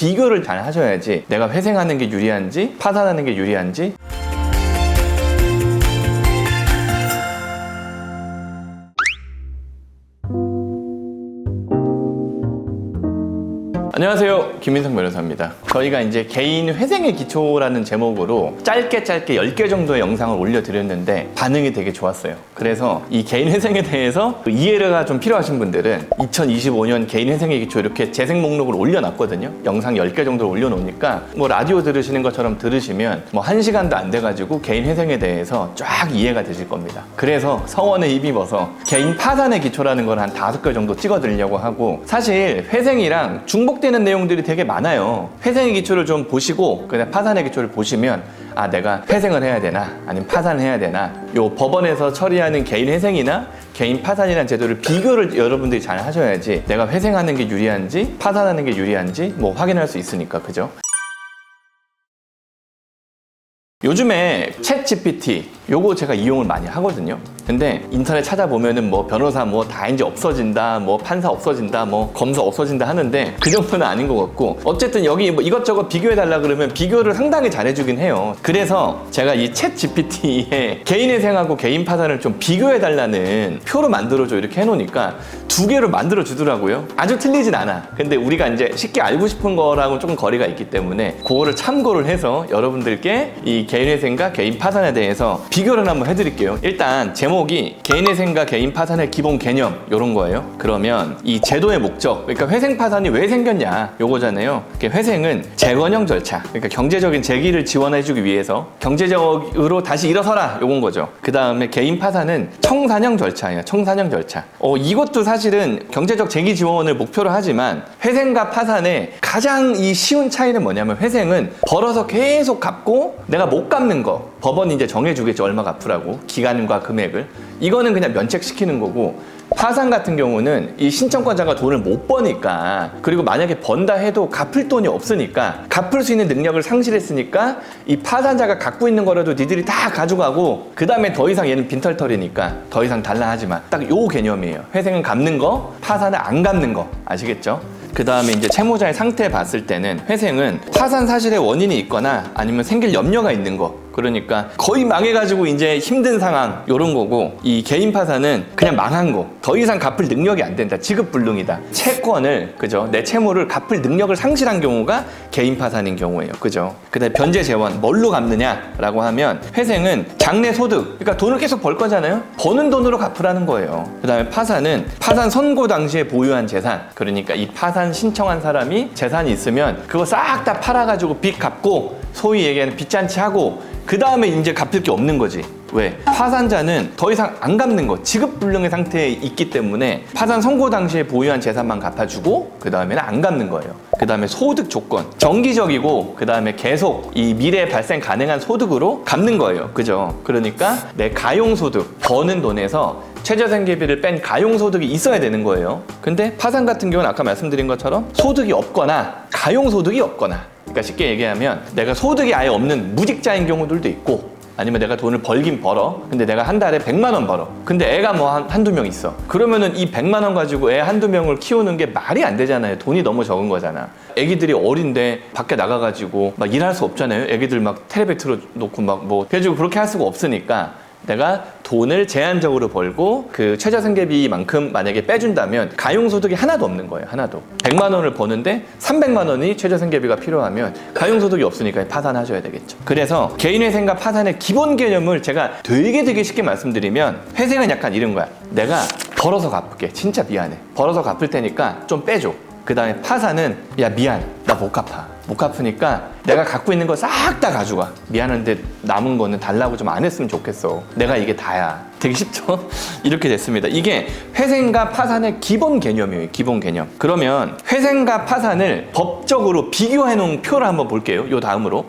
비교를 잘 하셔야지 내가 회생하는 게 유리한지 파산하는 게 유리한지. 안녕하세요, 김민성 변호사입니다. 저희가 이제 개인 회생의 기초라는 제목으로 짧게 10개 정도의 영상을 올려드렸는데 반응이 되게 좋았어요. 그래서 이 개인 회생에 대해서 이해가 좀 필요하신 분들은 2025년 개인 회생의 기초 이렇게 재생 목록을 올려놨거든요. 영상 10개 정도를 올려놓으니까 뭐 라디오 들으시는 것처럼 들으시면 뭐 1시간도 안 돼가지고 개인 회생에 대해서 쫙 이해가 되실 겁니다. 그래서 서원에 힘입어서 개인 파산의 기초라는 걸 한 5개 정도 찍어드리려고 하고, 사실 회생이랑 중복되는 내용들이 되게 많아요. 회생의 기초를 좀 보시고 그다음 파산의 기초를 보시면 아, 내가 회생을 해야 되나 아니면 파산을 해야 되나, 요 법원에서 처리하는 개인 회생이나 개인 파산이라는 제도를 비교를 여러분들이 잘 하셔야지 내가 회생하는 게 유리한지 파산하는 게 유리한지 뭐 확인할 수 있으니까. 그죠? 요즘에 챗 GPT 요거 제가 이용을 많이 하거든요. 근데 인터넷 찾아보면은 뭐 변호사 뭐 다 이제 없어진다, 뭐 판사 없어진다, 뭐 검사 없어진다 하는데 그 정도는 아닌 것 같고, 어쨌든 여기 뭐 이것저것 비교해달라 그러면 비교를 상당히 잘해주긴 해요. 그래서 제가 이 챗 GPT에 개인 회생하고 개인 파산을 좀 비교해달라는 표로 만들어줘 이렇게 해놓으니까 2개로 만들어주더라고요. 아주 틀리진 않아. 근데 우리가 이제 쉽게 알고 싶은 거랑은 조금 거리가 있기 때문에 그거를 참고를 해서 여러분들께 이 개인 회생과 개인 파산에 대해서 비교를 한번 해드릴게요. 일단 제목이 개인 회생과 개인 파산의 기본 개념 이런 거예요. 그러면 이 제도의 목적, 그러니까 회생 파산이 왜 생겼냐 요거잖아요. 회생은 재건형 절차, 그러니까 경제적인 재기를 지원해주기 위해서 경제적으로 다시 일어서라 요건 거죠. 그 다음에 개인 파산은 청산형 절차예요. 청산형 절차. 이것도 사실은 경제적 재기 지원을 목표로 하지만 회생과 파산의 가장 이 쉬운 차이는 뭐냐면, 회생은 벌어서 계속 갚고 내가 못 갚는 거 법원이 이제 정해주겠죠. 얼마 갚으라고 기간과 금액을. 이거는 그냥 면책시키는 거고, 파산 같은 경우는 이 신청권자가 돈을 못 버니까, 그리고 만약에 번다 해도 갚을 돈이 없으니까, 갚을 수 있는 능력을 상실했으니까 이 파산자가 갖고 있는 거라도 니들이 다 가져가고 그 다음에 더 이상 얘는 빈털터리니까 더 이상 달라 하지마. 딱 요 개념이에요. 회생은 갚는 거, 파산은 안 갚는 거. 아시겠죠? 그 다음에 이제 채무자의 상태 봤을 때는 회생은 파산 사실의 원인이 있거나 아니면 생길 염려가 있는 거, 그러니까 거의 망해가지고 이제 힘든 상황 요런 거고, 이 개인 파산은 그냥 망한 거, 더 이상 갚을 능력이 안 된다, 지급불능이다, 채권을, 그죠, 내 채무를 갚을 능력을 상실한 경우가 개인 파산인 경우예요. 그죠? 그 다음에 변제 재원, 뭘로 갚느냐라고 하면, 회생은 장래 소득, 그러니까 돈을 계속 벌 거잖아요. 버는 돈으로 갚으라는 거예요. 그 다음에 파산은 파산 선고 당시에 보유한 재산, 그러니까 이 파산 신청한 사람이 재산이 있으면 그거 싹 다 팔아가지고 빚 갚고, 소위 얘기하는 빚잔치하고 그 다음에 이제 갚을 게 없는 거지. 왜? 파산자는 더 이상 안 갚는 거, 지급불능의 상태에 있기 때문에 파산 선고 당시에 보유한 재산만 갚아주고 그 다음에는 안 갚는 거예요. 그 다음에 소득 조건, 정기적이고 그 다음에 계속 이 미래에 발생 가능한 소득으로 갚는 거예요. 그죠? 그러니까 내 가용소득, 버는 돈에서 최저생계비를 뺀 가용소득이 있어야 되는 거예요. 근데 파산 같은 경우는 아까 말씀드린 것처럼 소득이 없거나 가용소득이 없거나, 그러니까 쉽게 얘기하면 내가 소득이 아예 없는 무직자인 경우들도 있고, 아니면 내가 돈을 벌긴 벌어. 근데 내가 한 달에 100만 원 벌어. 근데 애가 뭐 한두 명 있어. 그러면은 이 100만 원 가지고 애 한두 명을 키우는 게 말이 안 되잖아요. 돈이 너무 적은 거잖아. 애기들이 어린데 밖에 나가가지고 막 일할 수 없잖아요. 애기들 막 텔레비 틀어놓고 막 뭐 해가지고 그렇게 할 수가 없으니까 내가 돈을 제한적으로 벌고 그 최저생계비만큼 만약에 빼준다면 가용소득이 하나도 없는 거예요. 하나도. 100만 원을 버는데 300만 원이 최저생계비가 필요하면 가용소득이 없으니까 파산하셔야 되겠죠. 그래서 개인회생과 파산의 기본 개념을 제가 되게 쉽게 말씀드리면, 회생은 약간 이런 거야. 내가 벌어서 갚을게. 진짜 미안해. 벌어서 갚을 테니까 좀 빼줘. 그 다음에 파산은 야 미안, 나 못 갚아. 못 갚으니까 내가 갖고 있는 거 싹 다 가져가. 미안한데 남은 거는 달라고 좀 안 했으면 좋겠어. 내가 이게 다야. 되게 쉽죠? 이렇게 됐습니다. 이게 회생과 파산의 기본 개념이에요. 기본 개념. 그러면 회생과 파산을 법적으로 비교해 놓은 표를 한번 볼게요. 요 다음으로.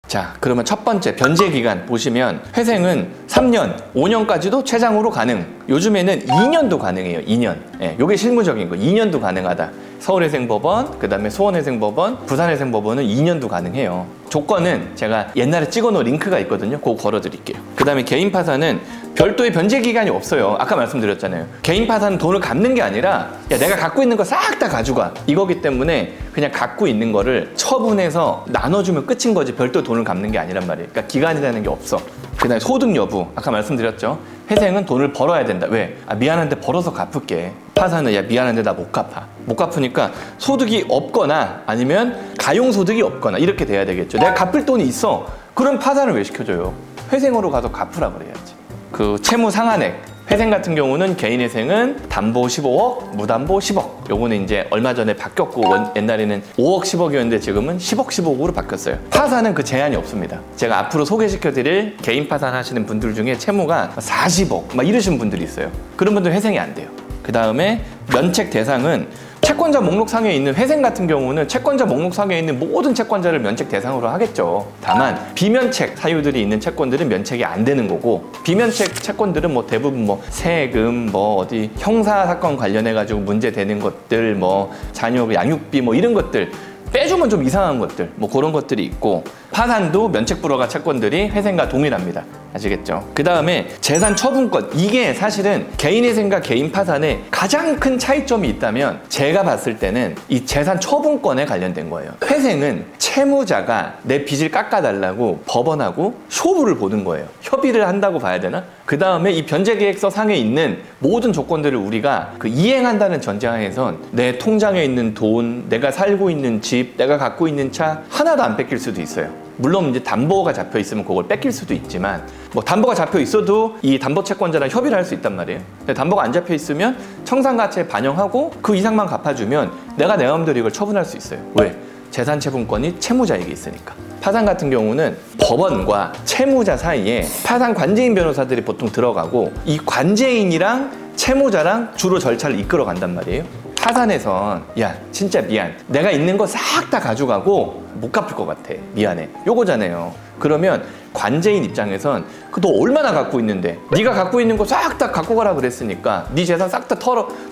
자, 그러면 첫 번째 변제 기간 보시면, 회생은 3년, 5년까지도 최장으로 가능. 요즘에는 2년도 가능해요. 2년. 예, 요게 실무적인 거. 2년도 가능하다. 서울회생법원, 그 다음에 수원회생법원, 부산회생법원은 2년도 가능해요. 조건은 제가 옛날에 찍어놓은 링크가 있거든요. 그거 걸어드릴게요. 그 다음에 개인 파산은 별도의 변제 기간이 없어요. 아까 말씀드렸잖아요. 개인 파산은 돈을 갚는 게 아니라 야, 내가 갖고 있는 거 싹 다 가져가 이거기 때문에 그냥 갖고 있는 거를 처분해서 나눠주면 끝인 거지 별도 돈을 갚는 게 아니란 말이에요. 그러니까 기간이라는 게 없어. 그다음에 소득 여부 아까 말씀드렸죠. 회생은 돈을 벌어야 된다. 왜? 미안한데 벌어서 갚을게. 파산은 야 미안한데 나 못 갚아. 못 갚으니까 소득이 없거나 아니면 가용소득이 없거나 이렇게 돼야 되겠죠. 내가 갚을 돈이 있어. 그럼 파산을 왜 시켜줘요? 회생으로 가서 갚으라 그래야지. 그 채무 상한액 회생 같은 경우는 개인회생은 담보 15억, 무담보 10억. 요거는 이제 얼마 전에 바뀌었고 옛날에는 5억 10억이었는데 지금은 10억 10억으로 바뀌었어요. 파산은 그 제한이 없습니다. 제가 앞으로 소개시켜드릴 개인 파산 하시는 분들 중에 채무가 40억 막 이러신 분들이 있어요. 그런 분들 회생이 안 돼요. 그 다음에 면책 대상은 채권자 목록상에 있는 회생 같은 경우는 채권자 목록상에 있는 모든 채권자를 면책 대상으로 하겠죠. 다만 비면책 사유들이 있는 채권들은 면책이 안 되는 거고 비면책 채권들은 뭐 대부분 뭐 세금 뭐 어디 형사 사건 관련해 가지고 문제 되는 것들 뭐 자녀 양육비 뭐 이런 것들 빼주면 좀 이상한 것들 뭐 그런 것들이 있고 파산도 면책 불허가 채권들이 회생과 동일합니다. 아시겠죠? 그 다음에 재산 처분권 이게 사실은 개인회생과 개인 파산에 가장 큰 차이점이 있다면 제가 봤을 때는 이 재산 처분권에 관련된 거예요. 회생은 채무자가 내 빚을 깎아달라고 법원하고 쇼부를 보는 거예요. 협의를 한다고 봐야 되나? 그 다음에 이 변제계획서 상에 있는 모든 조건들을 우리가 그 이행한다는 전제하에선 내 통장에 있는 돈, 내가 살고 있는 집, 내가 갖고 있는 차 하나도 안 뺏길 수도 있어요. 물론 이제 담보가 잡혀 있으면 그걸 뺏길 수도 있지만 뭐 담보가 잡혀 있어도 이 담보 채권자랑 협의를 할 수 있단 말이에요. 근데 담보가 안 잡혀 있으면 청산가치에 반영하고 그 이상만 갚아주면 내가 내 마음대로 이걸 처분할 수 있어요. 왜? 재산 처분권이 채무자에게 있으니까. 파산 같은 경우는 법원과 채무자 사이에 파산 관제인 변호사들이 보통 들어가고 이 관제인이랑 채무자랑 주로 절차를 이끌어 간단 말이에요. 파산에선 야 진짜 미안 내가 있는 거 싹 다 가져가고 못 갚을 것 같아 미안해 요거잖아요. 그러면 관제인 입장에선 너 얼마나 갖고 있는데 네가 갖고 있는 거 싹 다 갖고 가라 그랬으니까 네 재산 싹 다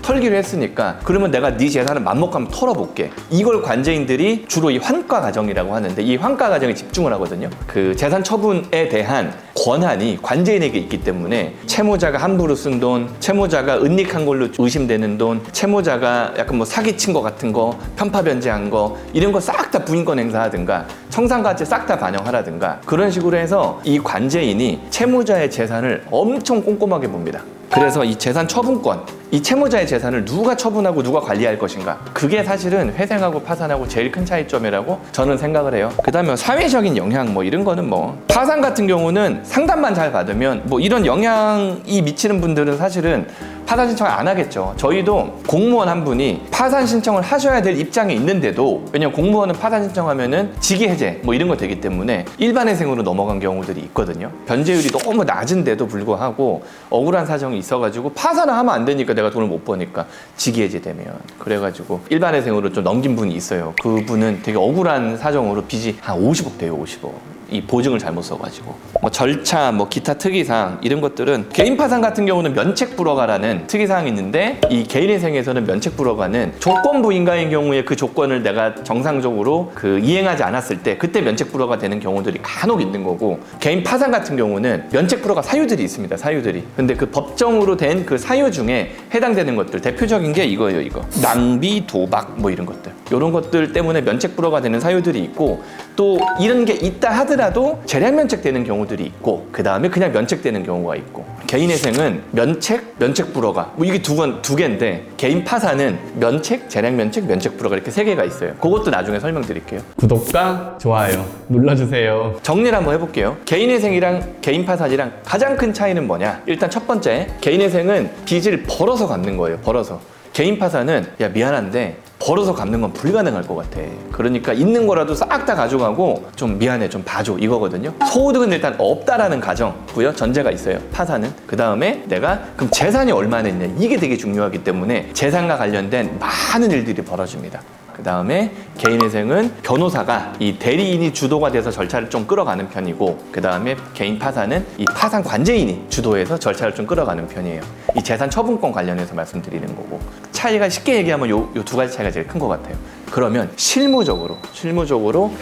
털기로 했으니까 그러면 내가 네 재산을 맘먹고 한번 털어볼게. 이걸 관제인들이 주로 이 환가 과정이라고 하는데 이 환가 과정에 집중을 하거든요. 그 재산 처분에 대한 권한이 관제인에게 있기 때문에 채무자가 함부로 쓴 돈, 채무자가 은닉한 걸로 의심되는 돈, 채무자가 약간 뭐 사기친 거 같은 거, 편파 변제한 거 이런 거 싹 다 부인권 행사하든가 청산가치 싹 다 반영하라든가 그런 식으로 해서 이 관제인이 채무자의 재산을 엄청 꼼꼼하게 봅니다. 그래서 이 재산 처분권, 이 채무자의 재산을 누가 처분하고 누가 관리할 것인가 그게 사실은 회생하고 파산하고 제일 큰 차이점이라고 저는 생각을 해요. 그 다음에 사회적인 영향 뭐 이런 거는 뭐 파산 같은 경우는 상담만 잘 받으면 뭐 이런 영향이 미치는 분들은 사실은 파산 신청을 안 하겠죠. 저희도 공무원 한 분이 파산 신청을 하셔야 될 입장에 있는데도 왜냐면 공무원은 파산 신청하면은 직위 해제 뭐 이런 거 되기 때문에 일반회생으로 넘어간 경우들이 있거든요. 변제율이 너무 낮은데도 불구하고 억울한 사정이 있어가지고 파산을 하면 안 되니까 내가 돈을 못 버니까 직위 해제되면 그래가지고 일반회생으로 좀 넘긴 분이 있어요. 그분은 되게 억울한 사정으로 빚이 한 50억 돼요. 50억. 이 보증을 잘못 써가지고 뭐 절차 뭐 기타 특이사항 이런 것들은 개인 파산 같은 경우는 면책 불허가라는 특이사항이 있는데 이 개인회생에서는 면책 불허가는 조건부 인가인 경우에 그 조건을 내가 정상적으로 그 이행하지 않았을 때 그때 면책 불허가 되는 경우들이 간혹 있는 거고 개인 파산 같은 경우는 면책 불허가 사유들이 있습니다. 사유들이. 근데 그 법정으로 된 그 사유 중에 해당되는 것들 대표적인 게 이거예요. 이거 낭비 도박 뭐 이런 것들 이런 것들 때문에 면책 불허가 되는 사유들이 있고 또 이런 게 있다 하더라도 재량 면책되는 경우들이 있고 그 다음에 그냥 면책되는 경우가 있고 개인회생은 면책 불허가 뭐 이게 두 개인데 개인 파산은 면책, 재량 면책, 면책 불허가 이렇게 세 개가 있어요. 그것도 나중에 설명드릴게요. 구독과 좋아요 눌러주세요. 정리를 한번 해볼게요. 개인회생이랑 개인 파산이랑 가장 큰 차이는 뭐냐? 일단 첫 번째 개인회생은 빚을 벌어서 갚는 거예요. 벌어서. 개인 파산은 야 미안한데 벌어서 갚는 건 불가능할 것 같아. 그러니까 있는 거라도 싹 다 가져가고 좀 미안해 좀 봐줘 이거거든요. 소득은 일단 없다라는 가정고요. 전제가 있어요. 파산은. 그 다음에 내가 그럼 재산이 얼마나 있냐 이게 되게 중요하기 때문에 재산과 관련된 많은 일들이 벌어집니다. 그 다음에 개인회생은 변호사가 이 대리인이 주도가 돼서 절차를 좀 끌어가는 편이고 그 다음에 개인 파산은 이 파산 관제인이 주도해서 절차를 좀 끌어가는 편이에요. 이 재산 처분권 관련해서 말씀드리는 거고 차이가 쉽게 얘기하면 요 두 가지 차이가 제일 큰 것 같아요. 그러면 실무적으로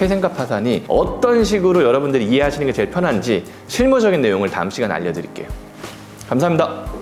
회생과 파산이 어떤 식으로 여러분들이 이해하시는 게 제일 편한지 실무적인 내용을 다음 시간에 알려드릴게요. 감사합니다.